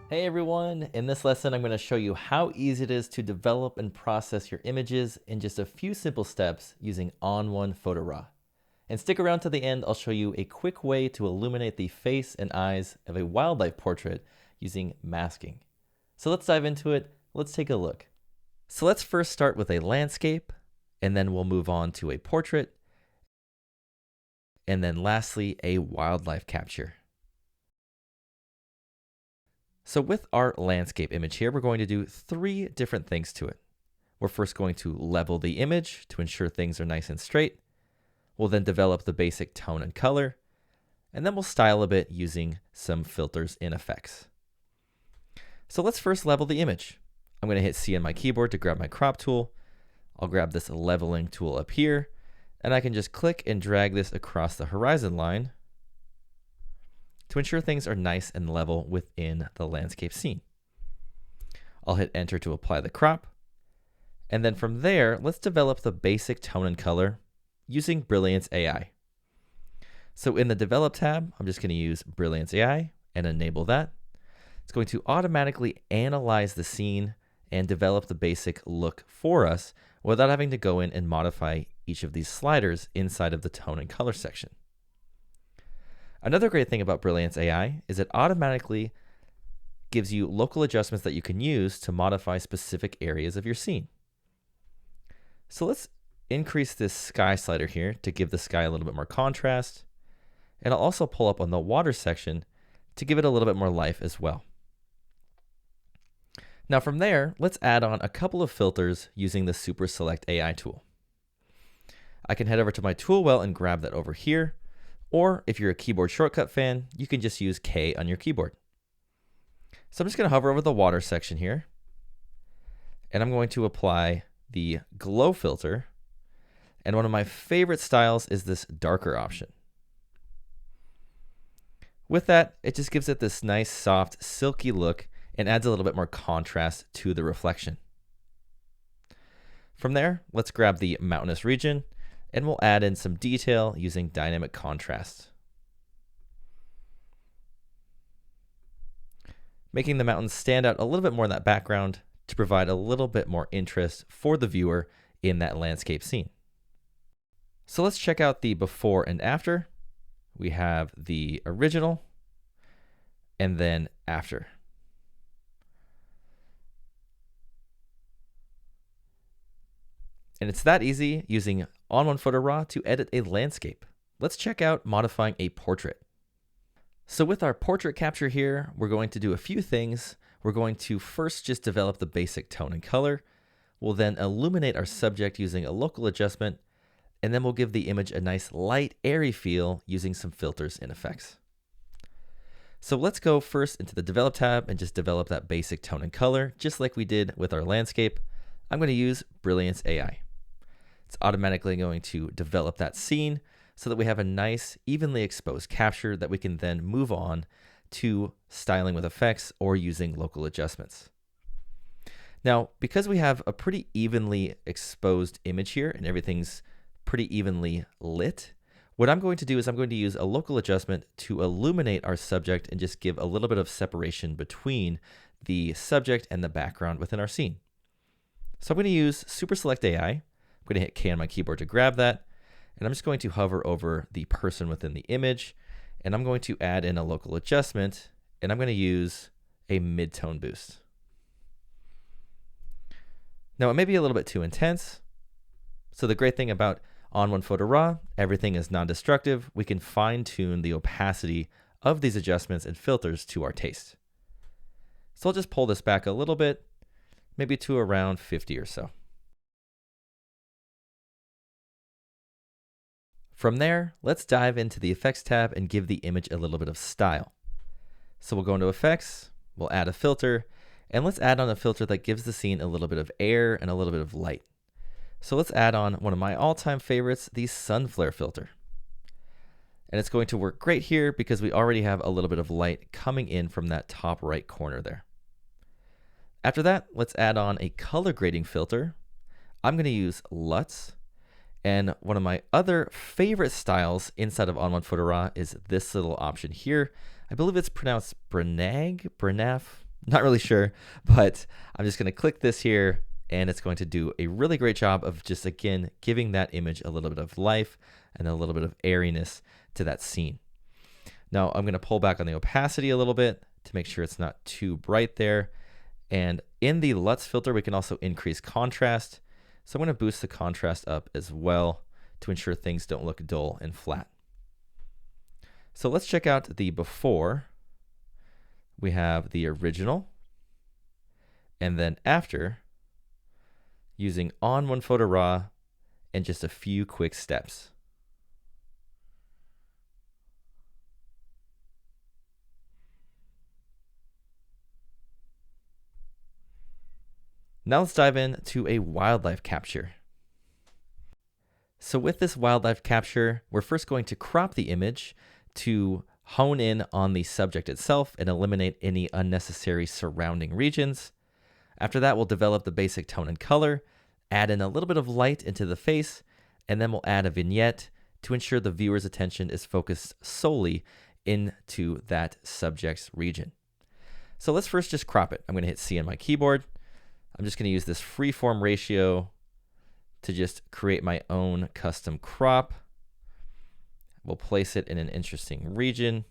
Hey everyone, in this lesson I'm going to show you how easy it is to develop and process your images in just a few simple steps using ON1 Photo RAW. And stick around to the end, I'll show you a quick way to illuminate the face and eyes of a wildlife portrait using masking. So let's dive into it, let's take a look. So let's first start with a landscape, and then we'll move on to a portrait, and then lastly a wildlife capture. So with our landscape image here, we're going to do three different things to it. We're first going to level the image to ensure things are nice and straight. We'll then develop the basic tone and color, and then we'll style a bit using some filters and effects. So let's first level the image. I'm going to hit C on my keyboard to grab my crop tool. I'll grab this leveling tool up here, and I can just click and drag this across the horizon line to ensure things are nice and level within the landscape scene. I'll hit enter to apply the crop. And then from there, let's develop the basic tone and color using Brilliance AI. So in the Develop tab, I'm just going to use Brilliance AI and enable that. It's going to automatically analyze the scene and develop the basic look for us without having to go in and modify each of these sliders inside of the tone and color section. Another great thing about Brilliance AI is it automatically gives you local adjustments that you can use to modify specific areas of your scene. So let's increase this sky slider here to give the sky a little bit more contrast. And I'll also pull up on the water section to give it a little bit more life as well. Now from there, let's add on a couple of filters using the Super Select AI tool. I can head over to my tool well and grab that over here. Or if you're a keyboard shortcut fan, you can just use K on your keyboard. So I'm just going to hover over the water section here, and I'm going to apply the glow filter. And one of my favorite styles is this darker option. With that, it just gives it this nice, soft, silky look and adds a little bit more contrast to the reflection. From there, let's grab the mountainous region, and we'll add in some detail using dynamic contrast, making the mountains stand out a little bit more in that background to provide a little bit more interest for the viewer in that landscape scene. So let's check out the before and after. We have the original and then after. And it's that easy using ON1 Photo RAW to edit a landscape. Let's check out modifying a portrait. So with our portrait capture here, we're going to do a few things. We're going to first just develop the basic tone and color. We'll then illuminate our subject using a local adjustment, and then we'll give the image a nice light, airy feel using some filters and effects. So let's go first into the Develop tab and just develop that basic tone and color, just like we did with our landscape. I'm going to use Brilliance AI. It's automatically going to develop that scene so that we have a nice, evenly exposed capture that we can then move on to styling with effects or using local adjustments. Now, because we have a pretty evenly exposed image here and everything's pretty evenly lit, what I'm going to do is I'm going to use a local adjustment to illuminate our subject and just give a little bit of separation between the subject and the background within our scene. So I'm going to use Super Select AI. I'm going to hit K on my keyboard to grab that. And I'm just going to hover over the person within the image. And I'm going to add in a local adjustment. And I'm going to use a mid-tone boost. Now it may be a little bit too intense. So the great thing about ON1 Photo RAW, everything is non-destructive. We can fine-tune the opacity of these adjustments and filters to our taste. So I'll just pull this back a little bit, maybe to around 50 or so. From there, let's dive into the Effects tab and give the image a little bit of style. So we'll go into Effects, we'll add a filter, and let's add on a filter that gives the scene a little bit of air and a little bit of light. So let's add on one of my all-time favorites, the Sun Flare filter. And it's going to work great here because we already have a little bit of light coming in from that top right corner there. After that, let's add on a color grading filter. I'm going to use LUTs. And one of my other favorite styles inside of ON1 Photo RAW is this little option here. I believe it's pronounced Brenag. Not really sure, but I'm just going to click this here, and it's going to do a really great job of just, again, giving that image a little bit of life and a little bit of airiness to that scene. Now I'm going to pull back on the opacity a little bit to make sure it's not too bright there. And in the LUTs filter, we can also increase contrast. So I'm going to boost the contrast up as well to ensure things don't look dull and flat. So let's check out the before. We have the original, and then after, using ON1 Photo RAW and just a few quick steps. Now let's dive into a wildlife capture. So with this wildlife capture, we're first going to crop the image to hone in on the subject itself and eliminate any unnecessary surrounding regions. After that, we'll develop the basic tone and color, add in a little bit of light into the face, and then we'll add a vignette to ensure the viewer's attention is focused solely into that subject's region. So let's first just crop it. I'm going to hit C on my keyboard. I'm just going to use this freeform ratio to just create my own custom crop. We'll place it in an interesting region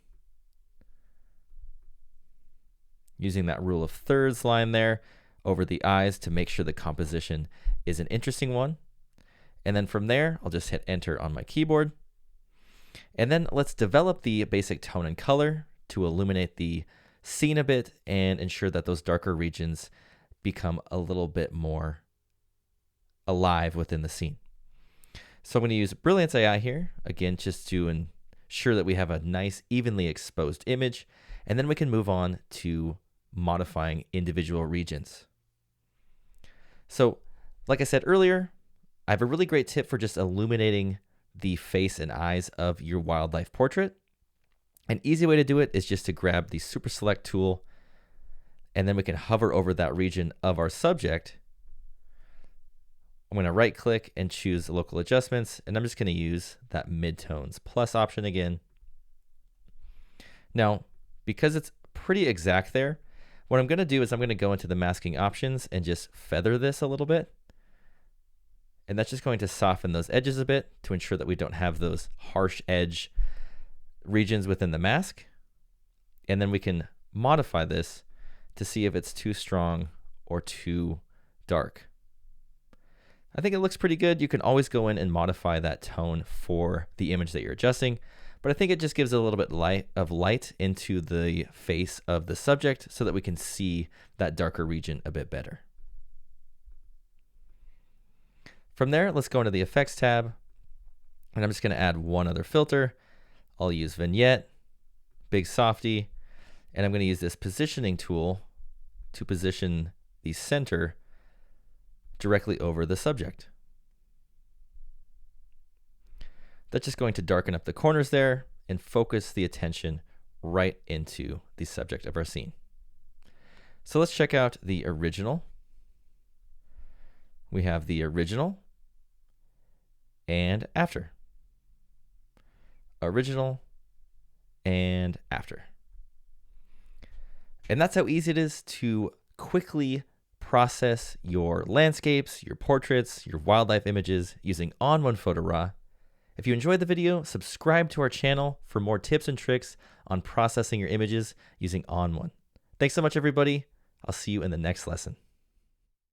using that rule of thirds line there over the eyes to make sure the composition is an interesting one. And then from there, I'll just hit enter on my keyboard. And then let's develop the basic tone and color to illuminate the scene a bit and ensure that those darker regions become a little bit more alive within the scene. So I'm going to use Brilliance AI here, again, just to ensure that we have a nice, evenly exposed image, and then we can move on to modifying individual regions. So, like I said earlier, I have a really great tip for just illuminating the face and eyes of your wildlife portrait. An easy way to do it is just to grab the Super Select tool, and then we can hover over that region of our subject. I'm going to right click and choose local adjustments, and I'm just going to use that midtones plus option again. Now, because it's pretty exact there, what I'm going to do is I'm going to go into the masking options and just feather this a little bit. And that's just going to soften those edges a bit to ensure that we don't have those harsh edge regions within the mask. And then we can modify this to see if it's too strong or too dark. I think it looks pretty good. You can always go in and modify that tone for the image that you're adjusting, but I think it just gives a little bit of light into the face of the subject so that we can see that darker region a bit better. From there, let's go into the effects tab, and I'm just going to add one other filter. I'll use Vignette, Big Softy, and I'm going to use this positioning tool to position the center directly over the subject. That's just going to darken up the corners there and focus the attention right into the subject of our scene. So let's check out the original. We have the original and after. Original and after. And that's how easy it is to quickly process your landscapes, your portraits, your wildlife images using ON1 Photo RAW. If you enjoyed the video, subscribe to our channel for more tips and tricks on processing your images using ON1. Thanks so much, everybody. I'll see you in the next lesson.